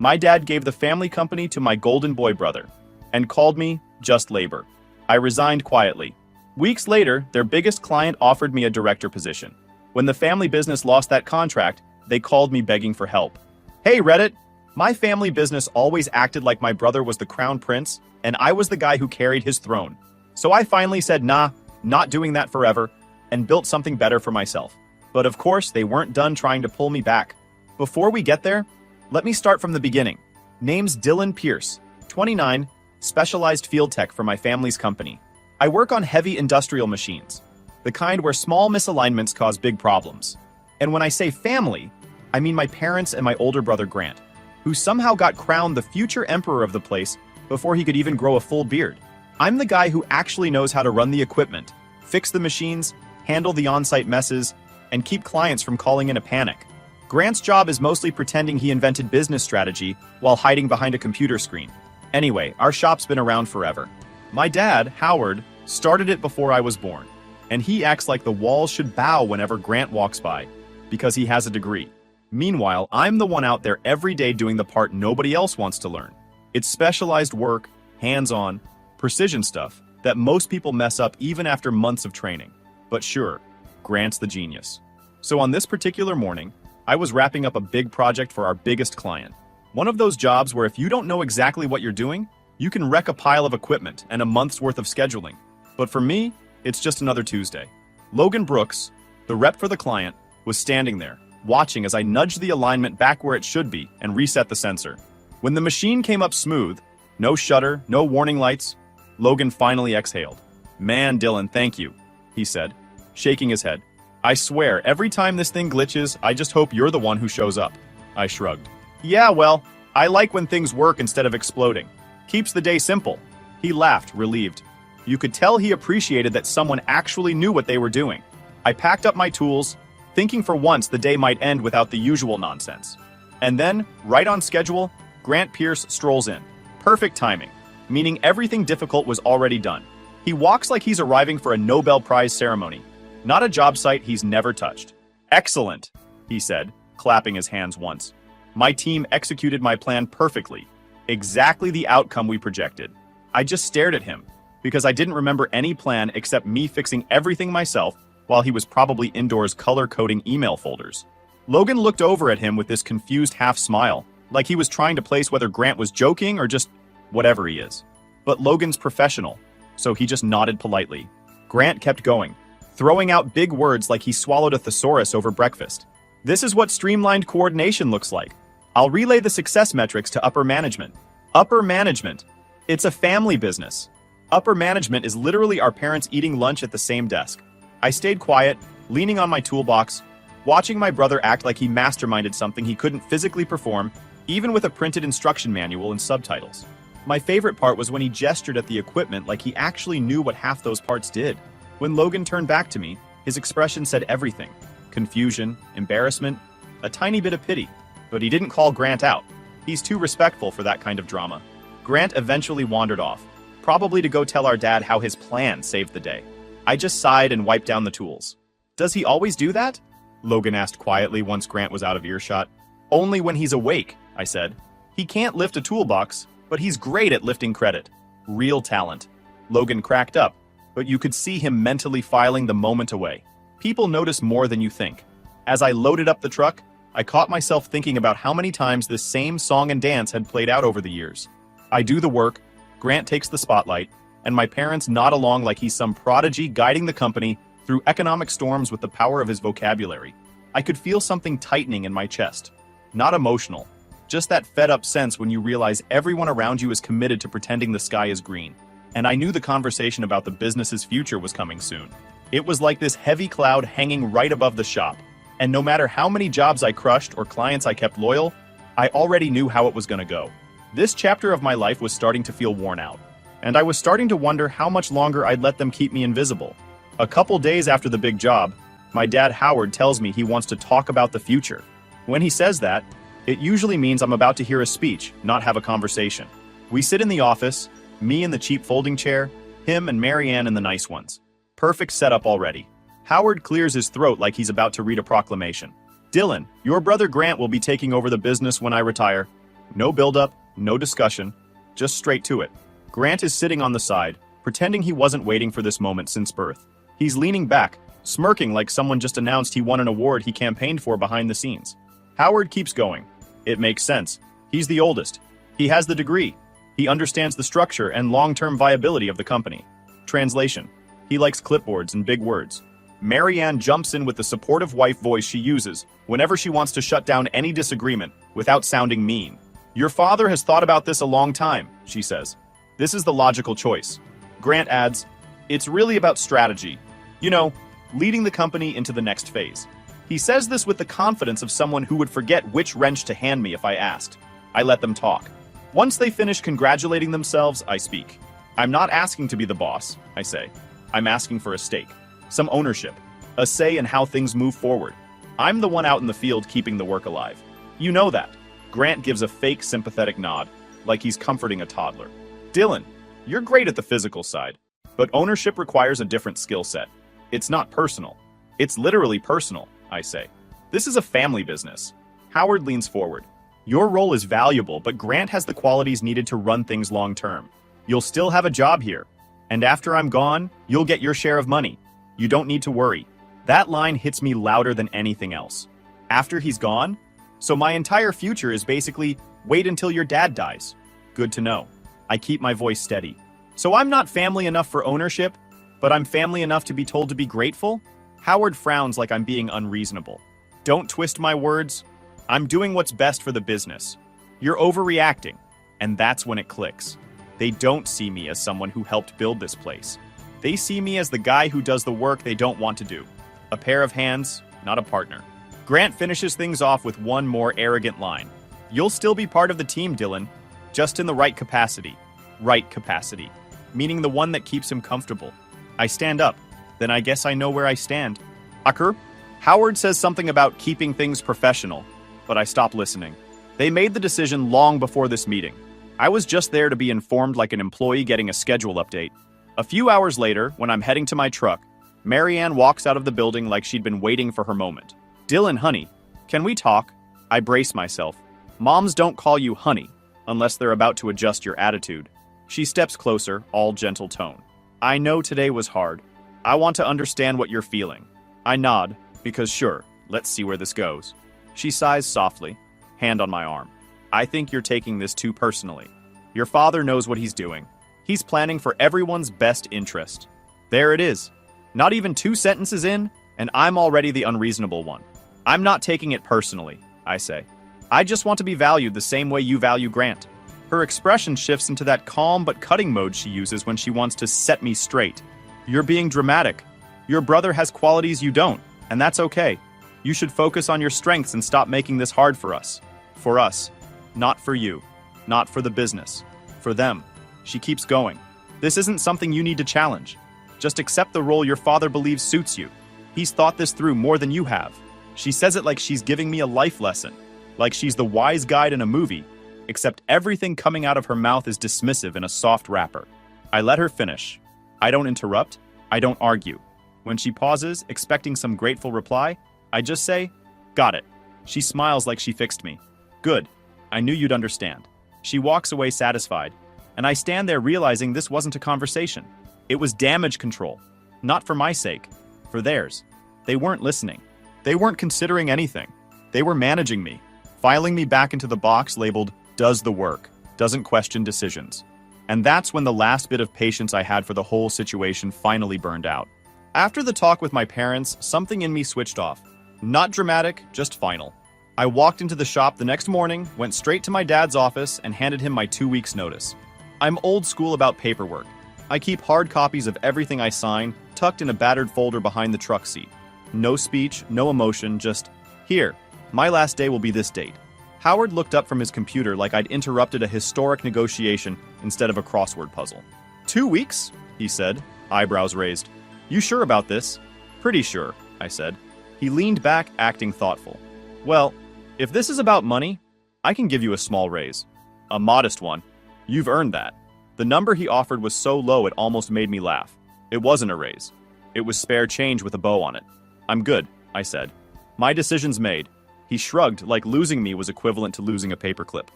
My dad gave the family company to my golden boy brother and called me just labor. I resigned quietly. Weeks later, their biggest client offered me a director position. When the family business lost that contract, they called me begging for help. Hey Reddit! My family business always acted like my brother was the crown prince, and I was the guy who carried his throne. So I finally said nah, not doing that forever, and built something better for myself. But of course, they weren't done trying to pull me back. Before we get there, let me start from the beginning. Name's Dylan Pierce, 29, specialized field tech for my family's company. I work on heavy industrial machines, the kind where small misalignments cause big problems. And when I say family, I mean my parents and my older brother Grant, who somehow got crowned the future emperor of the place before he could even grow a full beard. I'm the guy who actually knows how to run the equipment, fix the machines, handle the on-site messes, and keep clients from calling in a panic. Grant's job is mostly pretending he invented business strategy while hiding behind a computer screen. Anyway, our shop's been around forever. My dad, Howard, started it before I was born, and he acts like the walls should bow whenever Grant walks by, because he has a degree. Meanwhile, I'm the one out there every day doing the part nobody else wants to learn. It's specialized work, hands-on, precision stuff that most people mess up even after months of training. But sure, Grant's the genius. So on this particular morning, I was wrapping up a big project for our biggest client. One of those jobs where if you don't know exactly what you're doing, you can wreck a pile of equipment and a month's worth of scheduling. But for me, it's just another Tuesday. Logan Brooks, the rep for the client, was standing there, watching as I nudged the alignment back where it should be and reset the sensor. When the machine came up smooth, no shutter, no warning lights, Logan finally exhaled. "Man, Dylan, thank you," he said, shaking his head. "I swear, every time this thing glitches, I just hope you're the one who shows up." I shrugged. "Yeah, well, I like when things work instead of exploding. Keeps the day simple." He laughed, relieved. You could tell he appreciated that someone actually knew what they were doing. I packed up my tools, thinking for once the day might end without the usual nonsense. And then, right on schedule, Grant Pierce strolls in. Perfect timing, meaning everything difficult was already done. He walks like he's arriving for a Nobel Prize ceremony, not a job site he's never touched. "Excellent," he said, clapping his hands once. "My team executed my plan perfectly, exactly the outcome we projected." I just stared at him, because I didn't remember any plan except me fixing everything myself while he was probably indoors color-coding email folders. Logan looked over at him with this confused half-smile, like he was trying to place whether Grant was joking or just whatever he is. But Logan's professional, so he just nodded politely. Grant kept going, throwing out big words like he swallowed a thesaurus over breakfast. "This is what streamlined coordination looks like. I'll relay the success metrics to upper management." Upper management. It's a family business. Upper management is literally our parents eating lunch at the same desk. I stayed quiet, leaning on my toolbox, watching my brother act like he masterminded something he couldn't physically perform, even with a printed instruction manual and subtitles. My favorite part was when he gestured at the equipment like he actually knew what half those parts did. When Logan turned back to me, his expression said everything. Confusion, embarrassment, a tiny bit of pity. But he didn't call Grant out. He's too respectful for that kind of drama. Grant eventually wandered off, probably to go tell our dad how his plan saved the day. I just sighed and wiped down the tools. "Does he always do that?" Logan asked quietly once Grant was out of earshot. "Only when he's awake," I said. "He can't lift a toolbox, but he's great at lifting credit. Real talent." Logan cracked up, but you could see him mentally filing the moment away. People notice more than you think. As I loaded up the truck, I caught myself thinking about how many times this same song and dance had played out over the years. I do the work, Grant takes the spotlight, and my parents nod along like he's some prodigy guiding the company through economic storms with the power of his vocabulary. I could feel something tightening in my chest. Not emotional, just that fed-up sense when you realize everyone around you is committed to pretending the sky is green. And I knew the conversation about the business's future was coming soon. It was like this heavy cloud hanging right above the shop. And no matter how many jobs I crushed or clients I kept loyal, I already knew how it was going to go. This chapter of my life was starting to feel worn out. And I was starting to wonder how much longer I'd let them keep me invisible. A couple days after the big job, my dad Howard tells me he wants to talk about the future. When he says that, it usually means I'm about to hear a speech, not have a conversation. We sit in the office, me in the cheap folding chair, him and Marianne in the nice ones. Perfect setup already. Howard clears his throat like he's about to read a proclamation. "Dylan, your brother Grant will be taking over the business when I retire. No build-up, no discussion, just straight to it. Grant is sitting on the side, pretending he wasn't waiting for this moment since birth. He's leaning back, smirking like someone just announced he won an award he campaigned for behind the scenes. Howard keeps going. It makes sense. He's the oldest. He has the degree. He understands the structure and long-term viability of the company. Translation. He likes clipboards and big words. Marianne jumps in with the supportive wife voice she uses whenever she wants to shut down any disagreement without sounding mean. Your father has thought about this a long time, she says. This is the logical choice. Grant adds, it's really about strategy. You know, leading the company into the next phase. He says this with the confidence of someone who would forget which wrench to hand me if I asked. I let them talk. Once they finish congratulating themselves, I speak. I'm not asking to be the boss, I say. I'm asking for a stake, some ownership, a say in how things move forward. I'm the one out in the field keeping the work alive. You know that. Grant gives a fake sympathetic nod, like he's comforting a toddler. Dylan, you're great at the physical side, but ownership requires a different skill set. It's not personal. It's literally personal, I say. This is a family business. Howard leans forward. Your role is valuable, but Grant has the qualities needed to run things long term. You'll still have a job here. And after I'm gone, you'll get your share of money. You don't need to worry. That line hits me louder than anything else. After he's gone? So my entire future is basically, wait until your dad dies. Good to know. I keep my voice steady. So I'm not family enough for ownership, but I'm family enough to be told to be grateful? Howard frowns like I'm being unreasonable. Don't twist my words. I'm doing what's best for the business. You're overreacting, and that's when it clicks. They don't see me as someone who helped build this place. They see me as the guy who does the work they don't want to do. A pair of hands, not a partner. Grant finishes things off with one more arrogant line. You'll still be part of the team, Dylan, just in the right capacity. Right capacity, meaning the one that keeps him comfortable. I stand up. Then I guess I know where I stand. Tucker, Howard says something about keeping things professional, but I stop listening. They made the decision long before this meeting. I was just there to be informed like an employee getting a schedule update. A few hours later, when I'm heading to my truck, Marianne walks out of the building like she'd been waiting for her moment. Dylan, honey, can we talk? I brace myself. Moms don't call you honey, unless they're about to adjust your attitude. She steps closer, all gentle tone. I know today was hard. I want to understand what you're feeling. I nod, because sure, let's see where this goes. She sighs softly, hand on my arm. I think you're taking this too personally. Your father knows what he's doing. He's planning for everyone's best interest. There it is. Not even 2 sentences in, and I'm already the unreasonable one. I'm not taking it personally, I say. I just want to be valued the same way you value Grant. Her expression shifts into that calm but cutting mode she uses when she wants to set me straight. You're being dramatic. Your brother has qualities you don't, and that's okay. You should focus on your strengths and stop making this hard for us. For us. Not for you. Not for the business. For them. She keeps going. This isn't something you need to challenge. Just accept the role your father believes suits you. He's thought this through more than you have. She says it like she's giving me a life lesson. Like she's the wise guide in a movie. Except everything coming out of her mouth is dismissive in a soft wrapper. I let her finish. I don't interrupt. I don't argue. When she pauses, expecting some grateful reply, I just say, got it. She smiles like she fixed me. Good. I knew you'd understand. She walks away satisfied, and I stand there realizing this wasn't a conversation. It was damage control. Not for my sake, for theirs. They weren't listening. They weren't considering anything. They were managing me, filing me back into the box labeled, does the work, doesn't question decisions. And that's when the last bit of patience I had for the whole situation finally burned out. After the talk with my parents, something in me switched off. Not dramatic, just final. I walked into the shop the next morning, went straight to my dad's office, and handed him my 2 weeks' notice. I'm old school about paperwork. I keep hard copies of everything I sign, tucked in a battered folder behind the truck seat. No speech, no emotion, just, here, my last day will be this date. Howard looked up from his computer like I'd interrupted a historic negotiation instead of a crossword puzzle. 2 weeks? He said, eyebrows raised. You sure about this? Pretty sure, I said. He leaned back, acting thoughtful. Well, if this is about money, I can give you a small raise. A modest one. You've earned that. The number he offered was so low it almost made me laugh. It wasn't a raise. It was spare change with a bow on it. I'm good, I said. My decision's made. He shrugged like losing me was equivalent to losing a paperclip.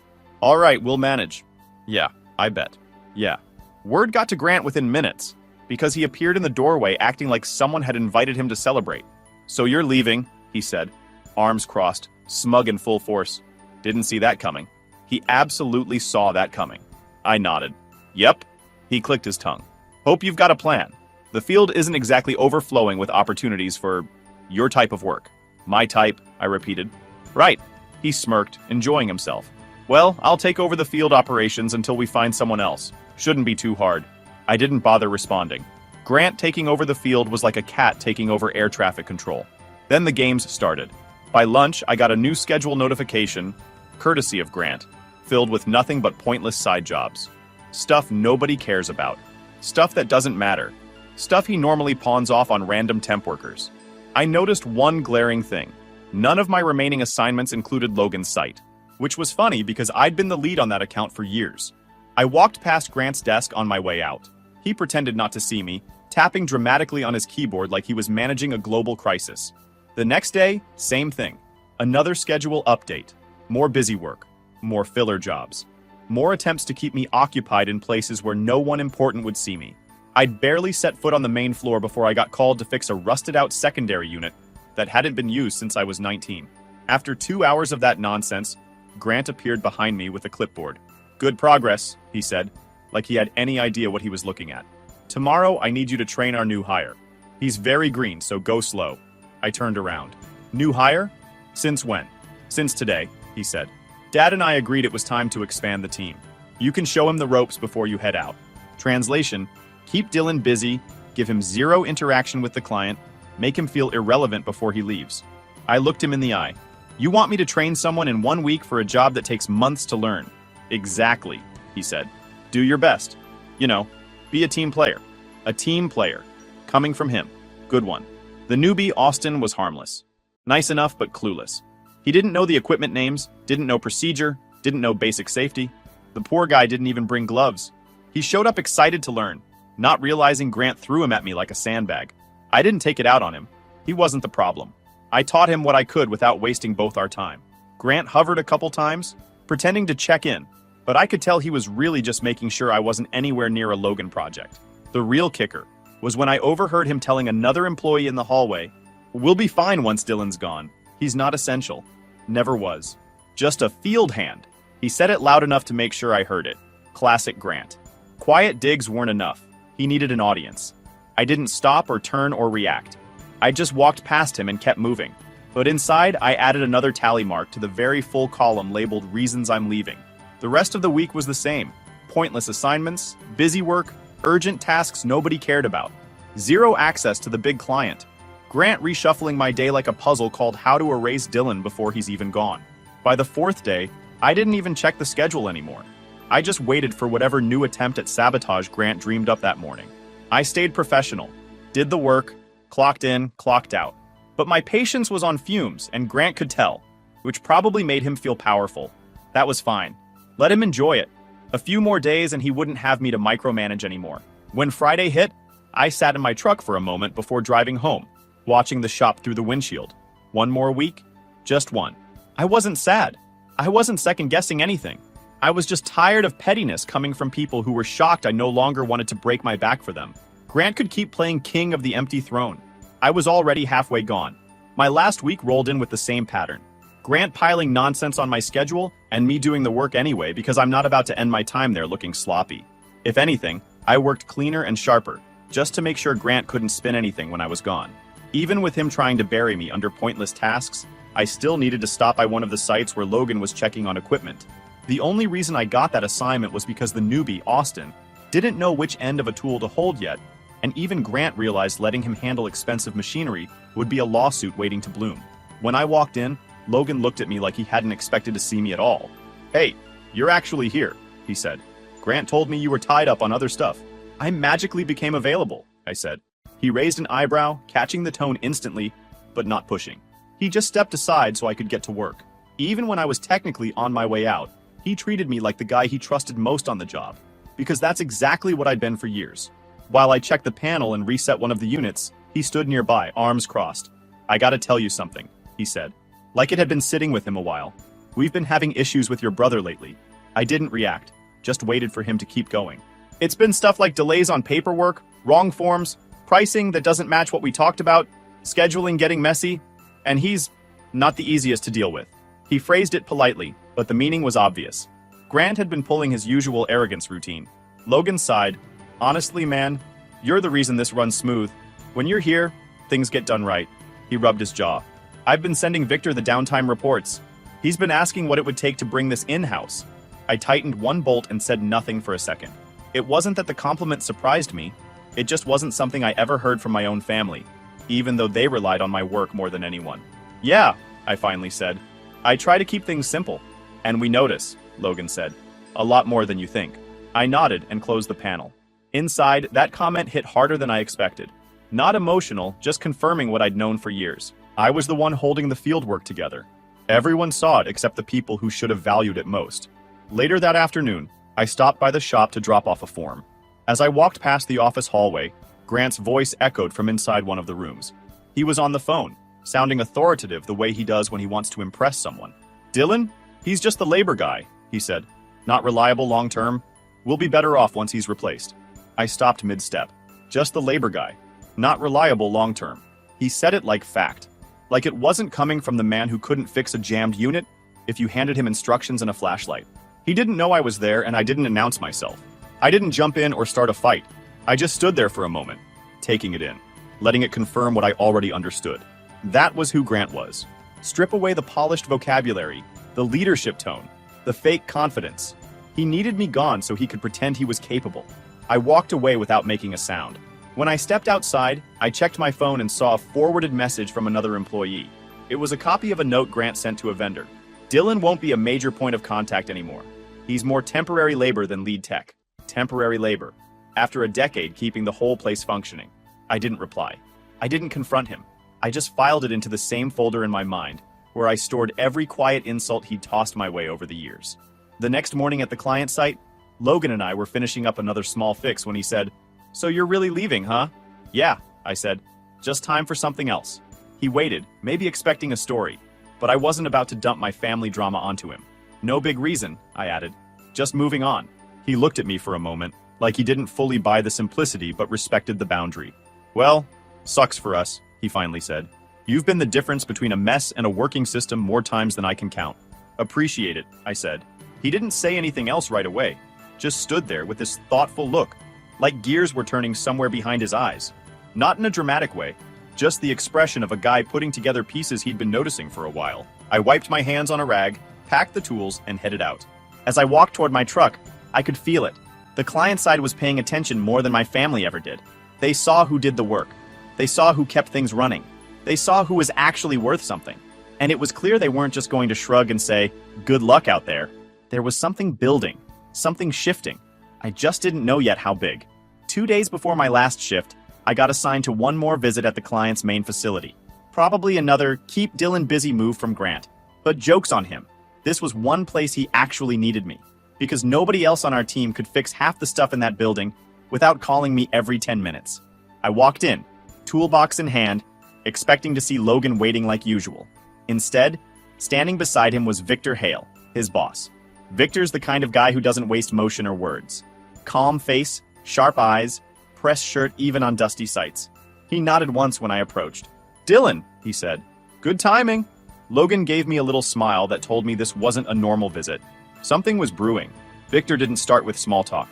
All right, we'll manage. Yeah, I bet. Yeah. Word got to Grant within minutes, because he appeared in the doorway acting like someone had invited him to celebrate. So you're leaving, he said, arms crossed, smug in full force. Didn't see that coming. He absolutely saw that coming. I nodded. Yep. He clicked his tongue. Hope you've got a plan. The field isn't exactly overflowing with opportunities for your type of work. My type, I repeated. Right. He smirked, enjoying himself. Well, I'll take over the field operations until we find someone else. Shouldn't be too hard. I didn't bother responding. Grant taking over the field was like a cat taking over air traffic control. Then the games started. By lunch, I got a new schedule notification, courtesy of Grant, filled with nothing but pointless side jobs. Stuff nobody cares about. Stuff that doesn't matter. Stuff he normally pawns off on random temp workers. I noticed one glaring thing. None of my remaining assignments included Logan's site, which was funny because I'd been the lead on that account for years. I walked past Grant's desk on my way out. He pretended not to see me, tapping dramatically on his keyboard like he was managing a global crisis. The next day, same thing. Another schedule update. More busy work. More filler jobs. More attempts to keep me occupied in places where no one important would see me. I'd barely set foot on the main floor before I got called to fix a rusted-out secondary unit that hadn't been used since I was 19. After 2 hours of that nonsense, Grant appeared behind me with a clipboard. Good progress, he said, like he had any idea what he was looking at. Tomorrow, I need you to train our new hire. He's very green, so go slow. I turned around. New hire? Since when? Since today, he said. Dad and I agreed it was time to expand the team. You can show him the ropes before you head out. Translation, keep Dylan busy, give him zero interaction with the client, make him feel irrelevant before he leaves. I looked him in the eye. You want me to train someone in 1 week for a job that takes months to learn? Exactly, he said. Do your best. You know, be a team player. A team player. Coming from him. Good one. The newbie, Austin, was harmless. Nice enough, but clueless. He didn't know the equipment names, didn't know procedure, didn't know basic safety. The poor guy didn't even bring gloves. He showed up excited to learn, not realizing Grant threw him at me like a sandbag. I didn't take it out on him. He wasn't the problem. I taught him what I could without wasting both our time. Grant hovered a couple times, pretending to check in, but I could tell he was really just making sure I wasn't anywhere near a Logan project. The real kicker was when I overheard him telling another employee in the hallway, "We'll be fine once Dylan's gone. He's not essential. Never was. Just a field hand." He said it loud enough to make sure I heard it. Classic Grant. Quiet digs weren't enough. He needed an audience. I didn't stop or turn or react. I just walked past him and kept moving. But inside, I added another tally mark to the very full column labeled Reasons I'm Leaving. The rest of the week was the same. Pointless assignments, busy work, urgent tasks nobody cared about. Zero access to the big client. Grant reshuffling my day like a puzzle called How to Erase Dylan before he's even gone. By the 4th day, I didn't even check the schedule anymore. I just waited for whatever new attempt at sabotage Grant dreamed up that morning. I stayed professional, did the work, clocked in, clocked out. But my patience was on fumes, and Grant could tell, which probably made him feel powerful. That was fine. Let him enjoy it. A few more days and he wouldn't have me to micromanage anymore. When Friday hit, I sat in my truck for a moment before driving home, watching the shop through the windshield. One more week? Just one. I wasn't sad. I wasn't second-guessing anything. I was just tired of pettiness coming from people who were shocked I no longer wanted to break my back for them. Grant could keep playing king of the empty throne. I was already halfway gone. My last week rolled in with the same pattern. Grant piling nonsense on my schedule, and me doing the work anyway because I'm not about to end my time there looking sloppy. If anything, I worked cleaner and sharper, just to make sure Grant couldn't spin anything when I was gone. Even with him trying to bury me under pointless tasks, I still needed to stop by one of the sites where Logan was checking on equipment. The only reason I got that assignment was because the newbie, Austin, didn't know which end of a tool to hold yet, and even Grant realized letting him handle expensive machinery would be a lawsuit waiting to bloom. When I walked in, Logan looked at me like he hadn't expected to see me at all. "Hey, you're actually here," he said. "Grant told me you were tied up on other stuff." "I magically became available," I said. He raised an eyebrow, catching the tone instantly, but not pushing. He just stepped aside so I could get to work. Even when I was technically on my way out, he treated me like the guy he trusted most on the job, because that's exactly what I'd been for years. While I checked the panel and reset one of the units, he stood nearby, arms crossed. "I gotta tell you something," he said, like it had been sitting with him a while. "We've been having issues with your brother lately. I didn't react, just waited for him to keep going. It's been stuff like delays on paperwork, wrong forms, pricing that doesn't match what we talked about, scheduling getting messy, and he's not the easiest to deal with. He phrased it politely, but the meaning was obvious. Grant had been pulling his usual arrogance routine. Logan sighed. Honestly, man, you're the reason this runs smooth. When you're here, things get done right. He rubbed his jaw. I've been sending Victor the downtime reports. He's been asking what it would take to bring this in-house. I tightened one bolt and said nothing for a second. It wasn't that the compliment surprised me. It just wasn't something I ever heard from my own family, even though they relied on my work more than anyone. Yeah, I finally said. I try to keep things simple. And we notice, Logan said. A lot more than you think. I nodded and closed the panel. Inside, that comment hit harder than I expected. Not emotional, just confirming what I'd known for years. I was the one holding the fieldwork together. Everyone saw it except the people who should have valued it most. Later that afternoon, I stopped by the shop to drop off a form. As I walked past the office hallway, Grant's voice echoed from inside one of the rooms. He was on the phone, sounding authoritative the way he does when he wants to impress someone. Dylan? He's just the labor guy, he said. Not reliable long-term. We'll be better off once he's replaced. I stopped mid-step. Just the labor guy. Not reliable long-term. He said it like fact. Like it wasn't coming from the man who couldn't fix a jammed unit if you handed him instructions and a flashlight. He didn't know I was there and I didn't announce myself. I didn't jump in or start a fight. I just stood there for a moment, taking it in, letting it confirm what I already understood. That was who Grant was. Strip away the polished vocabulary, the leadership tone, the fake confidence. He needed me gone so he could pretend he was capable. I walked away without making a sound. When I stepped outside, I checked my phone and saw a forwarded message from another employee. It was a copy of a note Grant sent to a vendor. Dylan won't be a major point of contact anymore. He's more temporary labor than lead tech. Temporary labor. After a decade keeping the whole place functioning. I didn't reply. I didn't confront him. I just filed it into the same folder in my mind, where I stored every quiet insult he'd tossed my way over the years. The next morning at the client site, Logan and I were finishing up another small fix when he said, "So you're really leaving, huh?" "Yeah," I said. "Just time for something else." He waited, maybe expecting a story, but I wasn't about to dump my family drama onto him. "No big reason," I added. "Just moving on." He looked at me for a moment, like he didn't fully buy the simplicity but respected the boundary. "Well, sucks for us," he finally said. "You've been the difference between a mess and a working system more times than I can count." "Appreciate it," I said. He didn't say anything else right away, just stood there with this thoughtful look, like gears were turning somewhere behind his eyes. Not in a dramatic way, just the expression of a guy putting together pieces he'd been noticing for a while. I wiped my hands on a rag, packed the tools, and headed out. As I walked toward my truck, I could feel it. The client side was paying attention more than my family ever did. They saw who did the work. They saw who kept things running. They saw who was actually worth something. And it was clear they weren't just going to shrug and say, "Good luck out there." There was something building, something shifting. I just didn't know yet how big. 2 days before my last shift, I got assigned to one more visit at the client's main facility. Probably another keep Dylan busy move from Grant. But joke's on him. This was one place he actually needed me, because nobody else on our team could fix half the stuff in that building without calling me every 10 minutes. I walked in, toolbox in hand, expecting to see Logan waiting like usual. Instead, standing beside him was Victor Hale, his boss. Victor's the kind of guy who doesn't waste motion or words. Calm face, sharp eyes, pressed shirt even on dusty sites. He nodded once when I approached. "Dylan," he said. "Good timing." Logan gave me a little smile that told me this wasn't a normal visit. Something was brewing. Victor didn't start with small talk.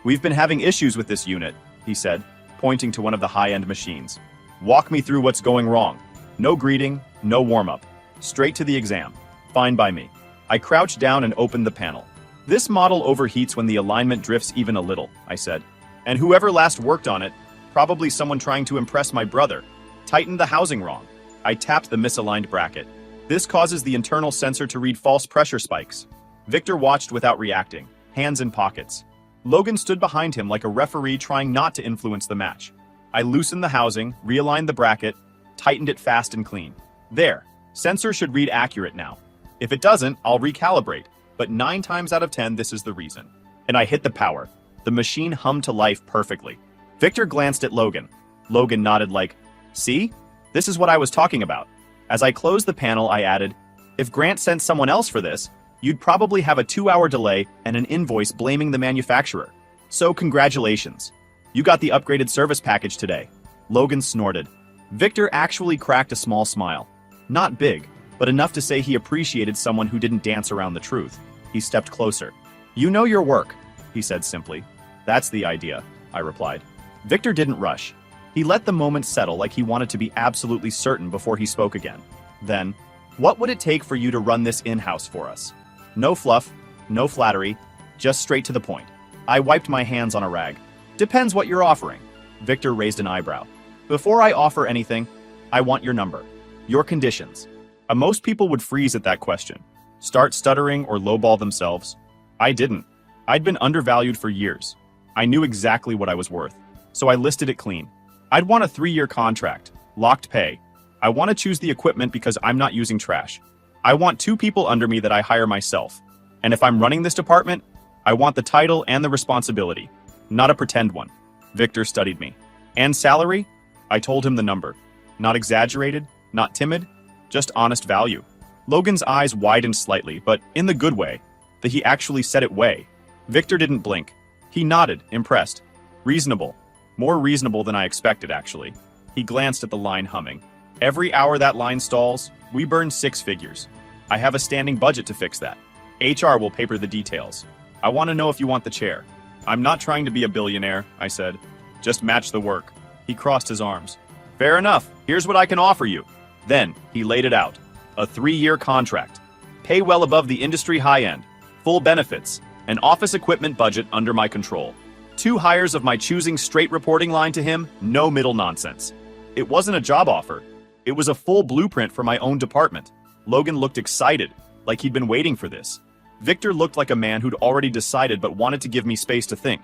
"We've been having issues with this unit," he said, pointing to one of the high-end machines. "Walk me through what's going wrong." No greeting, no warm-up. Straight to the exam. Fine by me. I crouched down and opened the panel. "This model overheats when the alignment drifts even a little," I said. "And whoever last worked on it, probably someone trying to impress my brother, tightened the housing wrong." I tapped the misaligned bracket. "This causes the internal sensor to read false pressure spikes." Victor watched without reacting, hands in pockets. Logan stood behind him like a referee trying not to influence the match. I loosened the housing, realigned the bracket, tightened it fast and clean. There, sensor should read accurate now. If it doesn't, I'll recalibrate, but 9 times out of 10 this is the reason. And I hit the power. The machine hummed to life perfectly. Victor glanced at Logan. Logan nodded like, "See? This is what I was talking about." As I closed the panel, I added, "If Grant sent someone else for this, You'd probably have a 2-hour delay and an invoice blaming the manufacturer. So congratulations. You got the upgraded service package today. Logan snorted. Victor actually cracked a small smile. Not big, but enough to say he appreciated someone who didn't dance around the truth. He stepped closer. You know your work, he said simply. That's the idea, I replied. Victor didn't rush. He let the moment settle like he wanted to be absolutely certain before he spoke again. Then, what would it take for you to run this in-house for us? No fluff, no flattery, just straight to the point. I wiped my hands on a rag. Depends what you're offering. Victor raised an eyebrow. Before I offer anything, I want your number. Your conditions. Most people would freeze at that question. Start stuttering or lowball themselves. I didn't. I'd been undervalued for years. I knew exactly what I was worth, so I listed it clean. I'd want a 3-year contract, locked pay. I want to choose the equipment because I'm not using trash. I want 2 people under me that I hire myself. And if I'm running this department, I want the title and the responsibility, not a pretend one. Victor studied me. And salary? I told him the number. Not exaggerated, not timid, just honest value. Logan's eyes widened slightly, but in the good way, that he actually said it way. Victor didn't blink. He nodded, impressed. Reasonable. More reasonable than I expected, actually. He glanced at the line humming. Every hour that line stalls, we burn 6 figures. I have a standing budget to fix that. HR will paper the details. I want to know if you want the chair. I'm not trying to be a billionaire, I said. Just match the work. He crossed his arms. Fair enough. Here's what I can offer you. Then, he laid it out. A 3-year contract. Pay well above the industry high end. Full benefits. An office equipment budget under my control. 2 hires of my choosing, straight reporting line to him, no middle nonsense. It wasn't a job offer. It was a full blueprint for my own department. Logan looked excited, like he'd been waiting for this. Victor looked like a man who'd already decided but wanted to give me space to think.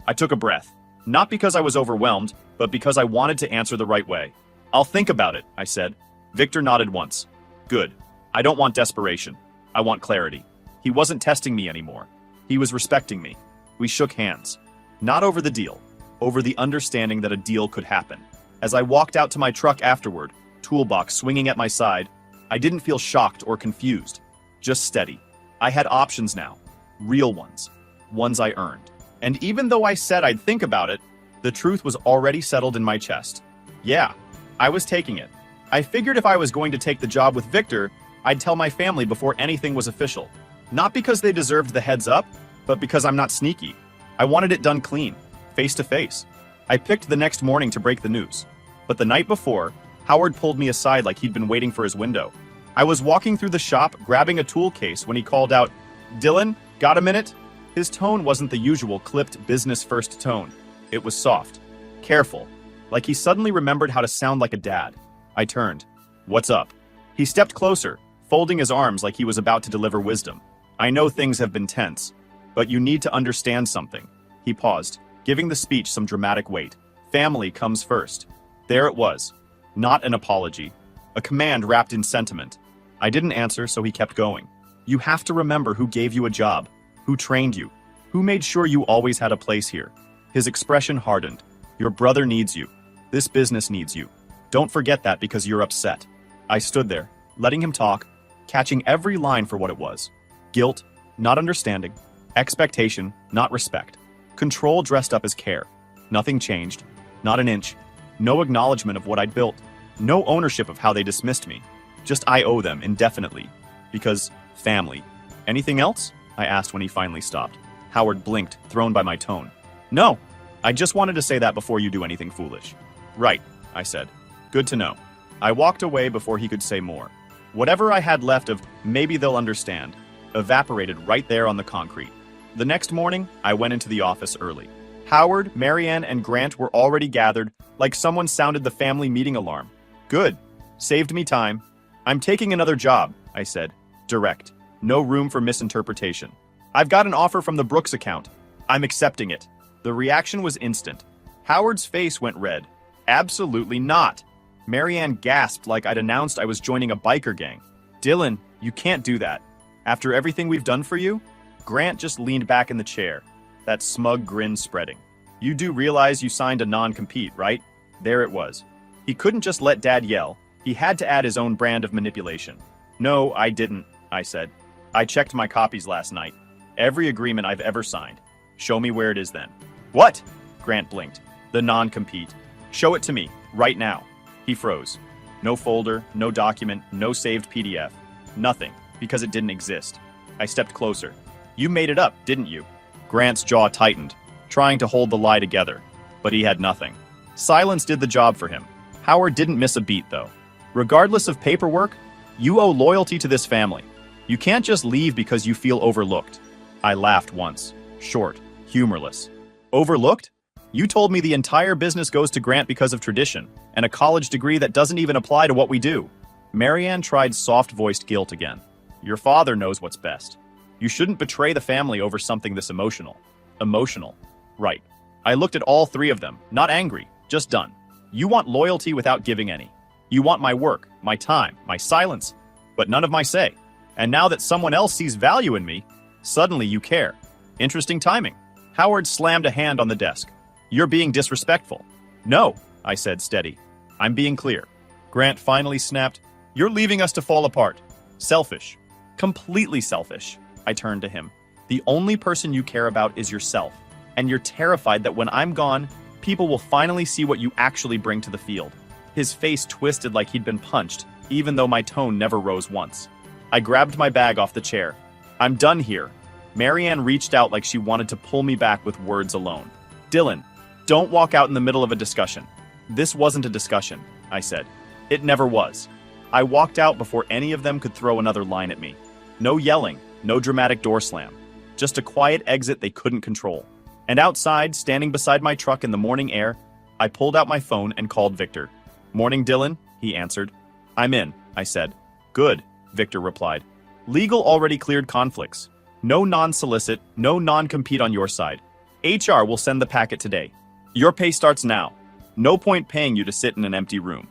I took a breath. Not because I was overwhelmed, but because I wanted to answer the right way. I'll think about it, I said. Victor nodded once. Good. I don't want desperation. I want clarity. He wasn't testing me anymore. He was respecting me. We shook hands. Not over the deal, over the understanding that a deal could happen. As I walked out to my truck afterward, toolbox swinging at my side, I didn't feel shocked or confused. Just steady. I had options now. Real ones. Ones I earned. And even though I said I'd think about it, the truth was already settled in my chest. Yeah, I was taking it. I figured if I was going to take the job with Victor, I'd tell my family before anything was official. Not because they deserved the heads up, but because I'm not sneaky. I wanted it done clean, face to face. I picked the next morning to break the news. But the night before, Howard pulled me aside like he'd been waiting for his window. I was walking through the shop, grabbing a tool case when he called out, "Dylan, got a minute?" His tone wasn't the usual clipped business-first tone. It was soft, careful, like he suddenly remembered how to sound like a dad. I turned. What's up? He stepped closer, folding his arms like he was about to deliver wisdom. I know things have been tense, but you need to understand something. He paused, giving the speech some dramatic weight. Family comes first. There it was. Not an apology. A command wrapped in sentiment. I didn't answer, so he kept going. You have to remember who gave you a job, who trained you, who made sure you always had a place here. His expression hardened. Your brother needs you. This business needs you. Don't forget that because you're upset. I stood there, letting him talk, catching every line for what it was. Guilt, not understanding. Expectation, not respect. Control dressed up as care. Nothing changed. Not an inch. No acknowledgement of what I'd built. No ownership of how they dismissed me. Just I owe them indefinitely. Because family. Anything else? I asked when he finally stopped. Howard blinked, thrown by my tone. No. I just wanted to say that before you do anything foolish. Right, I said. Good to know. I walked away before he could say more. Whatever I had left of maybe they'll understand evaporated right there on the concrete. The next morning, I went into the office early. Howard, Marianne, and Grant were already gathered, like someone sounded the family meeting alarm. Good. Saved me time. I'm taking another job, I said. Direct. No room for misinterpretation. I've got an offer from the Brooks account. I'm accepting it. The reaction was instant. Howard's face went red. Absolutely not. Marianne gasped like I'd announced I was joining a biker gang. Dylan, you can't do that. After everything we've done for you? Grant just leaned back in the chair, that smug grin spreading. You do realize you signed a non-compete, right? There it was. He couldn't just let Dad yell. He had to add his own brand of manipulation. No, I didn't, I said. I checked my copies last night. Every agreement I've ever signed. Show me where it is then. What? Grant blinked. The non-compete. Show it to me, right now. He froze. No folder, no document, no saved PDF. Nothing, because it didn't exist. I stepped closer. You made it up, didn't you? Grant's jaw tightened, trying to hold the lie together, but he had nothing. Silence did the job for him. Howard didn't miss a beat, though. Regardless of paperwork, you owe loyalty to this family. You can't just leave because you feel overlooked. I laughed once, short, humorless. Overlooked? You told me the entire business goes to Grant because of tradition, and a college degree that doesn't even apply to what we do. Marianne tried soft-voiced guilt again. Your father knows what's best. You shouldn't betray the family over something this emotional. Emotional. Right. I looked at all three of them, not angry, just done. You want loyalty without giving any. You want my work, my time, my silence, but none of my say. And now that someone else sees value in me, suddenly you care. Interesting timing. Howard slammed a hand on the desk. You're being disrespectful. No, I said steady. I'm being clear. Grant finally snapped. You're leaving us to fall apart. Selfish. Completely selfish. I turned to him. The only person you care about is yourself. And you're terrified that when I'm gone, people will finally see what you actually bring to the field. His face twisted like he'd been punched, even though my tone never rose once. I grabbed my bag off the chair. I'm done here. Marianne reached out like she wanted to pull me back with words alone. Dylan, don't walk out in the middle of a discussion. This wasn't a discussion, I said. It never was. I walked out before any of them could throw another line at me. No yelling, no dramatic door slam. Just a quiet exit they couldn't control. And outside, standing beside my truck in the morning air, I pulled out my phone and called Victor. Morning, Dylan, he answered. I'm in, I said. Good, Victor replied. Legal already cleared conflicts. No non-solicit, no non-compete on your side. HR will send the packet today. Your pay starts now. No point paying you to sit in an empty room.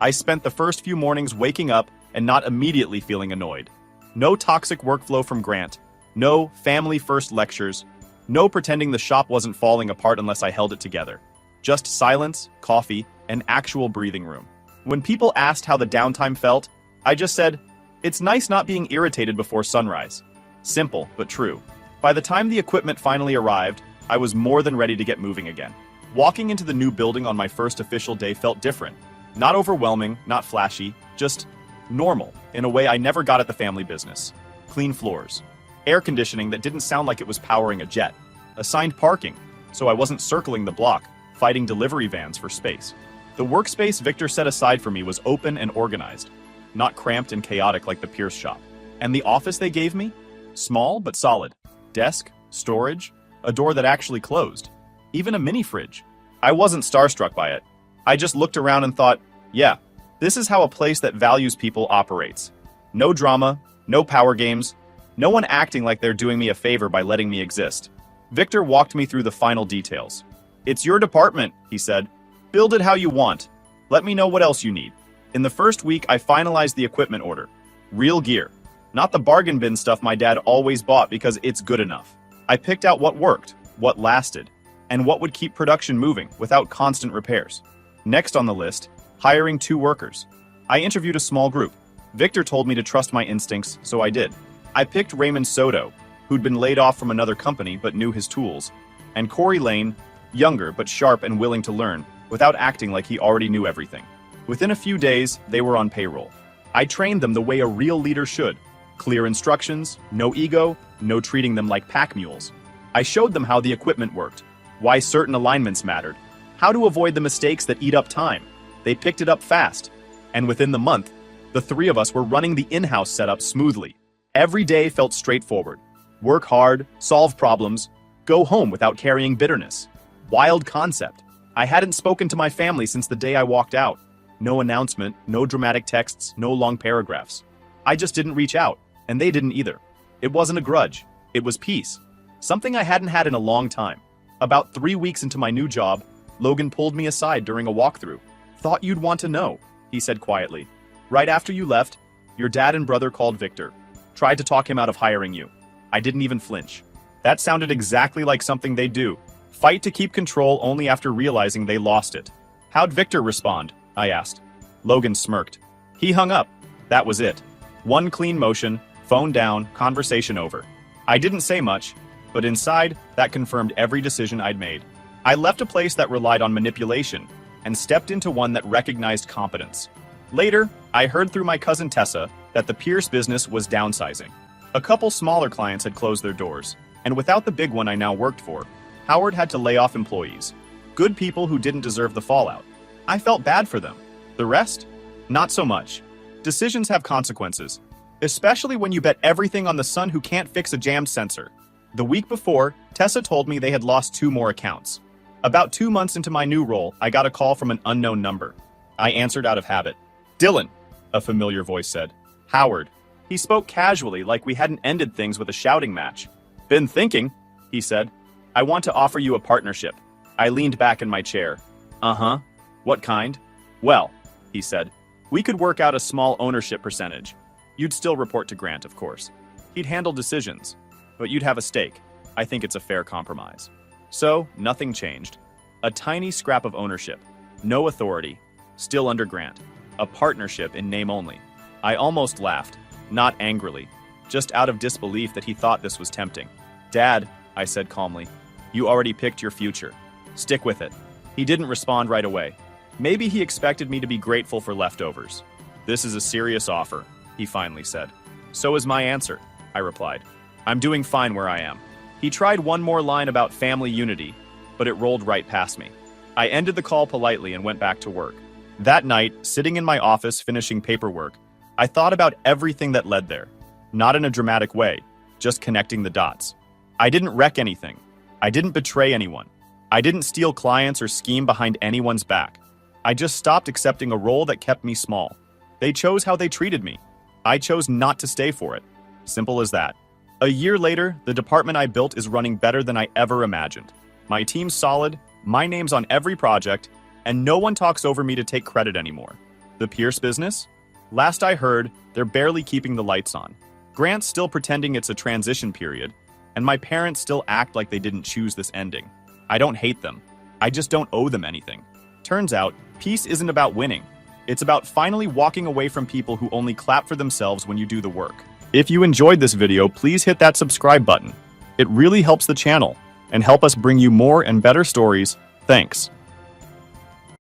I spent the first few mornings waking up and not immediately feeling annoyed. No toxic workflow from Grant. No family-first lectures. No pretending the shop wasn't falling apart unless I held it together. Just silence, coffee, and actual breathing room. When people asked how the downtime felt, I just said, it's nice not being irritated before sunrise. Simple, but true. By the time the equipment finally arrived, I was more than ready to get moving again. Walking into the new building on my first official day felt different. Not overwhelming, not flashy, just normal, in a way I never got at the family business. Clean floors. Air conditioning that didn't sound like it was powering a jet. Assigned parking, so I wasn't circling the block, fighting delivery vans for space. The workspace Victor set aside for me was open and organized, not cramped and chaotic like the Pierce shop. And the office they gave me? Small but solid. Desk, storage, a door that actually closed. Even a mini fridge. I wasn't starstruck by it. I just looked around and thought, yeah, this is how a place that values people operates. No drama, no power games, no one acting like they're doing me a favor by letting me exist. Victor walked me through the final details. It's your department, he said. Build it how you want. Let me know what else you need. In the first week, I finalized the equipment order. Real gear. Not the bargain bin stuff my dad always bought because it's good enough. I picked out what worked, what lasted, and what would keep production moving without constant repairs. Next on the list, hiring 2 workers. I interviewed a small group. Victor told me to trust my instincts, so I did. I picked Raymond Soto, who'd been laid off from another company but knew his tools, and Corey Lane, younger but sharp and willing to learn, without acting like he already knew everything. Within a few days, they were on payroll. I trained them the way a real leader should. Clear instructions, no ego, no treating them like pack mules. I showed them how the equipment worked, why certain alignments mattered, how to avoid the mistakes that eat up time. They picked it up fast, and within the month, the 3 of us were running the in-house setup smoothly. Every day felt straightforward. Work hard, solve problems, go home without carrying bitterness. Wild concept. I hadn't spoken to my family since the day I walked out. No announcement, no dramatic texts, no long paragraphs. I just didn't reach out, and they didn't either. It wasn't a grudge. It was peace. Something I hadn't had in a long time. About 3 weeks into my new job, Logan pulled me aside during a walkthrough. Thought you'd want to know, he said quietly. Right after you left, your dad and brother called Victor. Tried to talk him out of hiring you. I didn't even flinch. That sounded exactly like something they'd do. Fight to keep control only after realizing they lost it. How'd Victor respond? I asked. Logan smirked. He hung up. That was it. One clean motion, Phone down, conversation over. I didn't say much, but inside, that confirmed every decision I'd made. I left a place that relied on manipulation and stepped into one that recognized competence. Later, I heard through my cousin Tessa that the Pierce business was downsizing. A couple smaller clients had closed their doors, and without the big one I now worked for, Howard had to lay off employees. Good people who didn't deserve the fallout. I felt bad for them. The rest? Not so much. Decisions have consequences, especially when you bet everything on the son who can't fix a jammed sensor. The week before, Tessa told me they had lost 2 more accounts. About 2 months into my new role, I got a call from an unknown number. I answered out of habit. "Dylan," a familiar voice said. "Howard." He spoke casually, like we hadn't ended things with a shouting match. "Been thinking," he said. "I want to offer you a partnership." I leaned back in my chair. "Uh-huh. What kind?" "Well," he said, "we could work out a small ownership percentage. You'd still report to Grant, of course. He'd handle decisions, but you'd have a stake. I think it's a fair compromise." So, nothing changed. A tiny scrap of ownership. No authority. Still under Grant. A partnership in name only. I almost laughed. Not angrily. Just out of disbelief that he thought this was tempting. "Dad," I said calmly, "you already picked your future. Stick with it." He didn't respond right away. Maybe he expected me to be grateful for leftovers. "This is a serious offer," he finally said. "So is my answer," I replied. "I'm doing fine where I am." He tried one more line about family unity, but it rolled right past me. I ended the call politely and went back to work. That night, sitting in my office finishing paperwork, I thought about everything that led there. Not in a dramatic way, just connecting the dots. I didn't wreck anything. I didn't betray anyone. I didn't steal clients or scheme behind anyone's back. I just stopped accepting a role that kept me small. They chose how they treated me. I chose not to stay for it. Simple as that. A year later, the department I built is running better than I ever imagined. My team's solid, my name's on every project, and no one talks over me to take credit anymore. The Pierce business? Last I heard, they're barely keeping the lights on. Grant's still pretending it's a transition period, and my parents still act like they didn't choose this ending. I don't hate them. I just don't owe them anything. Turns out, peace isn't about winning. It's about finally walking away from people who only clap for themselves when you do the work. If you enjoyed this video, please hit that subscribe button. It really helps the channel and help us bring you more and better stories. Thanks.